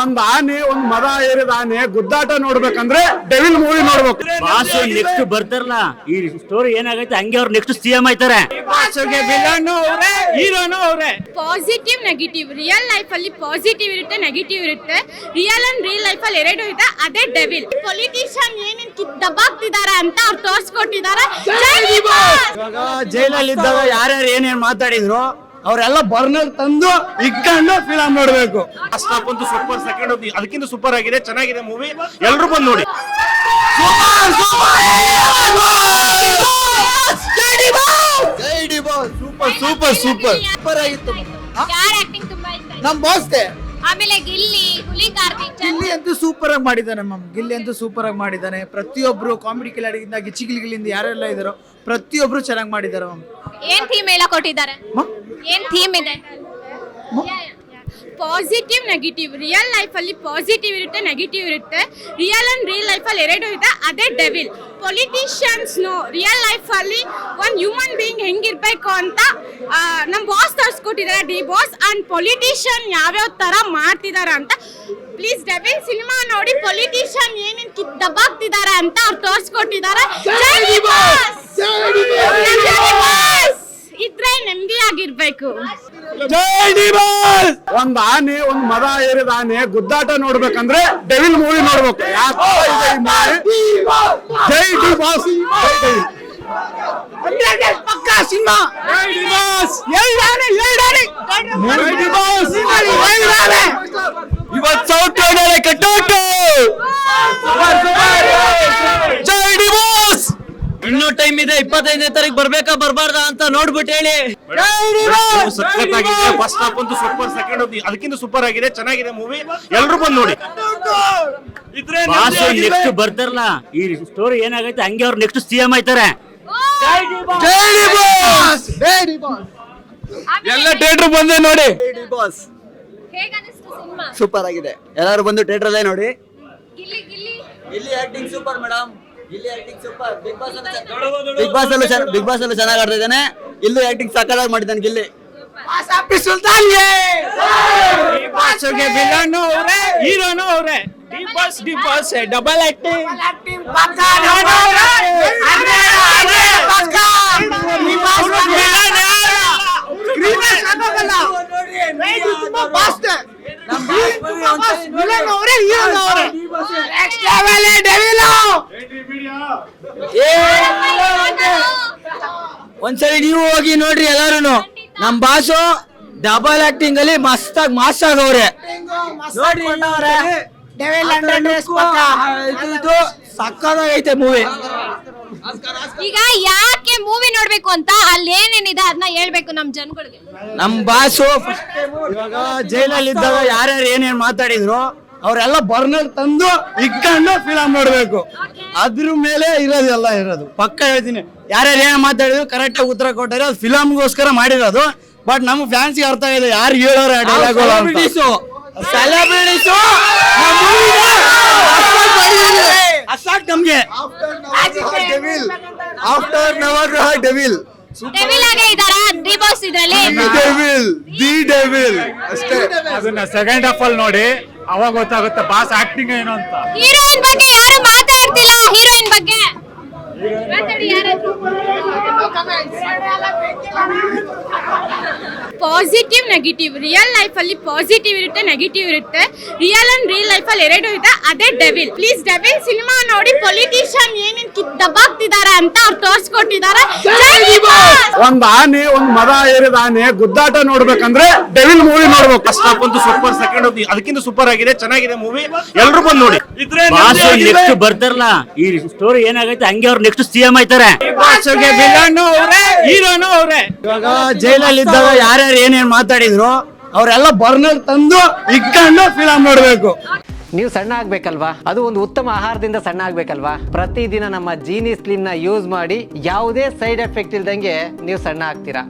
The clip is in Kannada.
ಒಂದ್ ಆನೆ ಒಂದ್ ಮದ ಏರಿದ ಆನೆ ಗುದ್ದಾಟ ನೋಡ್ಬೇಕಂದ್ರೆ ಡೆವಿಲ್ ಮೂವಿ ನೋಡ್ಬೇಕು. ಬಾಸು ನೆಕ್ಸ್ಟ್ ಬರ್ತಾರಲ್ಲ ಈ ಸ್ಟೋರಿ ಏನಾಗೈತೆ ಹಂಗೆ ಅವ್ರು ನೆಕ್ಸ್ಟ್ ಸಿಎಂ ಆಯ್ತಾರೆ. ಬಾಸುಗೆ ವಿಲನ್ ಅವರೇ, ಹೀರೋನು ಅವರೇ. ಪಾಸಿಟಿವ್ ನೆಗೆಟಿವ್, ರಿಯಲ್ ಲೈಫ್ ಅಲ್ಲಿ ಪಾಸಿಟಿವ್ ಇರುತ್ತೆ, ನೆಗೆಟಿವ್ ಇರುತ್ತೆ. ರಿಯಲ್ ಅಂಡ್ ರಿಯಲ್ ಲೈಫ್ ಅಲ್ಲಿ ಎರಡು ಇದೆ, ಅದೇ ಡೆವಿಲ್. ಪೊಲಿಟಿಷಿಯನ್ ಏನೇನ್ ದಬ್ಬಾಗ್ತಿದಾರ ಅಂತ ಅವ್ರು ತೋರ್ಸ್ಕೊಟ್ಟಿದ್ದಾರೆ. ಇವಾಗ ಜೈಲಲ್ಲಿ ಇದ್ದಾಗ ಯಾರ್ಯಾರು ಏನೇನ್ ಮಾತಾಡಿದ್ರು ಅವರೆಲ್ಲ ಬರ್ನರ್ ತಂದು ಇಟ್ಕೊಂಡು ಫಿಲಂ ನೋಡ್ಬೇಕು. ಫಸ್ಟ್ ಹಾಫ್ ಅಂತೂ ಸೂಪರ್, ಸೆಕೆಂಡ್ ಅದಕ್ಕಿಂತ ಸೂಪರ್ ಆಗಿದೆ, ಚೆನ್ನಾಗಿದೆ ಮೂವಿ, ಎಲ್ರು ಬಂದು ನೋಡಿ. ಸೂಪರ್ ಸೂಪರ್ ಸೂಪರ್ ಸೂಪರ್ ಆಗಿತ್ತು. ಯಾರ್ ಆಕ್ಟಿಂಗ್ ತುಂಬಾ ಇಷ್ಟ? ನಮ್ ಬಾಸ್ಗೆ ಆಮೇಲೆ ಗಿಲ್ಲಿ, ಹುಲಿ ಕಾರ್ತಿಕ್, ಗಿಲ್ಲಿ ಅಂತೂ ಸೂಪರ್ ಆಗಿ ಮಾಡಿದ್ದಾನೆ ಮ್ಯಾಮ್. ಗಿಲ್ಲಿ ಅಂತೂ ಸೂಪರ್ ಆಗಿ ಮಾಡಿದ್ದಾನೆ. ಪ್ರತಿಯೊಬ್ರು ಕಾಮಿಡಿ ಕಿಲಾಡಿಗಿಂತ ಗಿಚ್ಚಿಗಿಲಿಗಳಿಂದ ಯಾರೆಲ್ಲ ಇದಾರೋ ಪ್ರತಿಯೊಬ್ರು ಚೆನ್ನಾಗಿ ಮಾಡಿದ್ದಾರೆ ಮ್ಯಾಮ್. ಏನ್ ಥೀಮ್ ಹೇಳ ಕೊಟ್ಟಿದ್ದಾರೆ? ಏನ್ ಥೀಮ್ ಇದೆ? ಪಾಸಿಟಿವ್ ನೆಗೆಟಿವ್, ರಿಯಲ್ ಲೈಫ್ ಅಲ್ಲಿ ಪಾಸಿಟಿವ್ ಇರುತ್ತೆ, ನೆಗೆಟಿವ್ ಇರುತ್ತೆ. ರಿಯಲ್ ಅಂಡ್ ರಿಯಲ್ ಲೈಫ್ ಅಲ್ಲಿ ಎರಡು ಇದೆ, ಅದೇ ಡೆವಿಲ್. ಪೊಲಿಟಿಷಿಯನ್ಸ್ ರಿಯಲ್ ಲೈಫ್ ಅಲ್ಲಿ ಒಂದ್ ಹ್ಯೂಮನ್ ಬೀಯಿಂಗ್ ಹೆಂಗಿರ್ಬೇಕು ಅಂತ ನಮ್ ಬಾಸ್ ತೋರಿಸ್ಕೊಟ್ಟಿದ್ದಾರೆ, ಡಿ ಬಾಸ್. ಅಂಡ್ ಪೊಲಿಟಿಷಿಯನ್ ಯಾವ್ಯಾವ ತರ ಮಾಡ್ತಿದಾರ ಅಂತ ಪ್ಲೀಸ್ ಡೆವಿಲ್ ಸಿನಿಮಾ ನೋಡಿ. ಪೊಲಿಟಿಷಿಯನ್ ಏನೇನ್ ದಬ್ಬಾಗ್ತಿದಾರ ಅಂತ ಅವ್ರು ತೋರಿಸ್ಕೊಟ್ಟಿದ್ದಾರೆ. ಇದ್ರೆ ನೆಮ್ಮದಿ ಆಗಿರ್ಬೇಕು. ಒಂದ್ ಆನೆ ಒಂದ್ ಮದ ಏರಿದ ಆನೆ ಗುದ್ದಾಟ ನೋಡ್ಬೇಕಂದ್ರೆ ಡೆವಿಲ್ ಮೂವಿ ನೋಡ್ಬೇಕು. ಜೈ ಡಿ ಬಾಸ್, ಪಕ್ಕಾ ಸಿನಿಮಾ. ಇವತ್ತು ಸೌಟ್ ಕಟ್ಟೋಟು ಜೈ ಡಿ ಬಾಸ್. ಇನ್ನೂ ಟೈಮ್ ಇದೆ, 25ನೇ ತಾರೀಕು ಬರ್ಬೇಕಾ ಬರ್ಬಾರ್ದಾ ಅಂತ ನೋಡ್ಬಿಟ್ಟು ಹೇಳಿ. ಸಖತ್ತಾಗಿದೆ, ಫಸ್ಟ್ ಹಾಫ್ ಅಂತೂ ಸೂಪರ್, ಸೆಕೆಂಡ್ ಅದಕ್ಕಿಂತ ಸೂಪರ್ ಆಗಿದೆ, ಚೆನ್ನಾಗಿದೆ ಮೂವಿ, ಎಲ್ರು ಬಂದು ನೋಡಿ. ಬಾಸು ನೆಕ್ಸ್ಟ್ ಬರ್ತಾರಲ್ಲ ಈ ಸ್ಟೋರಿ ಏನಾಗೈತೆ ಹಂಗೆ ಅವ್ರು ನೆಕ್ಸ್ಟ್ ಸಿಎಂ ಆಯ್ತಾರೆ. ಎಲ್ಲ ಥಿಯೇಟರ್ ಬಂದೆ ನೋಡಿ. Boss ಹೇಗನ್ನಿಸ್ತು cinema? ಸೂಪರ್ ಆಗಿದೆ, ಎಲ್ಲರೂ ಬಂದು ಥಿಯೇಟರ್ ಅಲ್ಲೇ ನೋಡಿ. ಗಿಲ್ಲಿ ಗಿಲ್ಲಿ ಇಲ್ಲಿ ಆಕ್ಟಿಂಗ್ ಸೂಪರ್ ಮೇಡಮ್, ಇಲ್ಲಿ ಆಕ್ಟಿಂಗ್ ಸೂಪರ್. ಬಿಗ್ ಬಾಸ್ ಅಲ್ಲೂ ಚೆನ್ನಾಗಿ ಆಡ್ತಾ ಇದ್ದಾನೆ, ಇಲ್ಲೂ ಆಕ್ಟಿಂಗ್ ಸಕ್ಕತ್ತಾಗಿ ಮಾಡಿದ್ದಾನೆ ಗಿಲ್ಲಿ. ಬಾಸುಗೆ ವಿಲನ್ ಅವರೇ, ಹೀರೋನು ಅವರೇ. D boss double acting. ಒಂದ್ಸರಿ ನೀವು ಹೋಗಿ ನೋಡ್ರಿ ಎಲ್ಲಾರು. ನಮ್ ಬಾಸು ಡಬಲ್ ಆಕ್ಟಿಂಗ್ ಅಲ್ಲಿ ಮಸ್ತಾಗಿ ಮಾಸ್ ಆಗವ್ರೆ ನೋಡ್ರಿ. ಇದು ಸಕ್ಕತ್ತಾಗೈತೆ ಮೂವಿ. ಈಗ ಯಾಕೆ ಮೂವಿ ನೋಡ್ಬೇಕು ಅಂತ ಅಲ್ಲಿ ಏನೇನಿದೆ ಅದನ್ನ ಹೇಳ್ಬೇಕು ನಮ್ ಜನಗಳಿಗೆ. ನಮ್ ಬಾಸು ಇವಾಗ ಜೈಲಲ್ಲಿ ಇದ್ದಾಗ ಯಾರ್ಯಾರು ಏನೇನ್ ಮಾತಾಡಿದ್ರು ಅವರೆಲ್ಲ ಬರ್ನರ್ ತಂದು ಇಟ್ಕೊಂಡು ಫಿಲಂ ನೋಡ್ಬೇಕು. ಅದ್ರ ಮೇಲೆ ಇರೋದೆಲ್ಲ ಇರೋದು ಪಕ್ಕ ಹೇಳ್ತೀನಿ. ಯಾರ್ಯಾರು ಏನ್ ಮಾತಾಡಿದ್ರು ಕರೆಕ್ಟ್ ಆಗಿ ಉತ್ತರ ಕೊಟ್ಟಾರೆ, ಅದು ಫಿಲಂಗೋಸ್ಕರ ಮಾಡಿರೋದು. ಬಟ್ ನಮ್ ಫ್ಯಾನ್ಸ್ ಅರ್ಥ ಇದೆ ಯಾರು ಹೇಳೋರು ಸೆಲೆಬ್ರಿಟೀಸು ನಮ್ಗೆ. ಆಫ್ಟರ್ ನವಗ್ರಹ ಡೆವಿಲ್ ಡೆವಿಲ್ ಆಗೇ ಇದಾರಾ ಡಿ ಬಾಸ್ ಇದ್ರಲ್ಲಿ? ದಿ ಡೆವಿಲ್ ಅಷ್ಟೇ. ಅದನ್ನ ಸೆಕೆಂಡ್ ಹಾಫ್ ಅಲ್ಲಿ ನೋಡಿ, ಅವಾಗ ಗೊತ್ತಾಗುತ್ತೆ ಬಾಸ್ ಆಕ್ಟಿಂಗ್ ಏನು ಅಂತ. ಹೀರೋಯಿನ್ ಬಗ್ಗೆ ಯಾರು ಮಾತಾಡ್ತಿಲ್ಲ. ಹೀರೋಯಿನ್ ಬಗ್ಗೆ ಮಾತಾಡಿ ಯಾರಾದ್ರೂ. ಪಾಸಿಟಿವ್ ನೆಗೆಟಿವ್, ರಿಯಲ್ ಲೈಫ್ ಅಲ್ಲಿ ಪಾಸಿಟಿವ್ ಇರುತ್ತೆ, ನೆಗೆಟಿವ್ ಇರುತ್ತೆ. ರಿಯಲ್ ಅಂಡ್ ರಿಯಲ್ ಲೈಫ್ ಅಲ್ಲಿ ಎರಡು ಇದೆ, ಅದೇ ಡೆವಿಲ್. ಪ್ಲೀಸ್ ಡೆವಿಲ್ ಸಿನಿಮಾ ನೋಡಿ. ಪೊಲಿಟಿಷಿಯನ್ ಏನೇನ್ ದಬ್ಬಾಗ್ತಿದಾರ ಅಂತ ಅವ್ರು ತೋರಿಸ್ಕೊಟ್ಟಿದ್ದಾರೆ. ಒಂದ್ ಆನೆ ಒಂದ್ ಮದ ಏರಿದ ಆನೆ ಗುದ್ದಾಟ ನೋಡ್ಬೇಕಂದ್ರೆ ಡೆವಿಲ್ ಮೂವಿ ನೋಡ್ಬೇಕು. ಫಸ್ಟ್ ಹಾಫ್ ಅಂತೂ ಸೂಪರ್, ಸೆಕೆಂಡ್ ಅದಕ್ಕಿಂತ ಸೂಪರ್ ಆಗಿದೆ, ಚೆನ್ನಾಗಿದೆ ಮೂವಿ, ಎಲ್ರು ಬಂದು ನೋಡಿ. ಬಾಸು ನೆಕ್ಸ್ಟ್ ಬರ್ತಾರಲ್ಲ ಈ ಸ್ಟೋರಿ ಏನಾಗೈತೆ ಹಂಗೆ ಅವ್ರು ನೆಕ್ಸ್ಟ್ ಸಿಎಂ ಆಯ್ತಾರೆ. ಬಾಸುಗೆ ವಿಲನ್ ಅವರೇ, ಹೀರೋನು ಅವರೇ. ಇವಾಗ ಜೈಲಲ್ಲಿ ಇದ್ದಾಗ ಯಾರ್ಯಾರು ಏನೇನ್ ಮಾತಾಡಿದ್ರು ಅವರೆಲ್ಲ ಬರ್ನರ್ ತಂದು ಇಟ್ಕೊಂಡು ಫಿಲಂ ನೋಡ್ಬೇಕು. ನೀವು ಸಣ್ಣ ಆಗ್ಬೇಕಲ್ವಾ? ಅದು ಒಂದು ಉತ್ತಮ ಆಹಾರದಿಂದ ಸಣ್ಣ ಆಗ್ಬೇಕಲ್ವಾ? ಪ್ರತಿದಿನ ನಮ್ಮ ಜೀನಿ ಸ್ಲಿಮ್ ನ ಯೂಸ್ ಮಾಡಿ ಯಾವುದೇ ಸೈಡ್ ಎಫೆಕ್ಟ್ ಇಲ್ದಂಗೆ ನೀವು ಸಣ್ಣ ಆಗ್ತೀರಾ.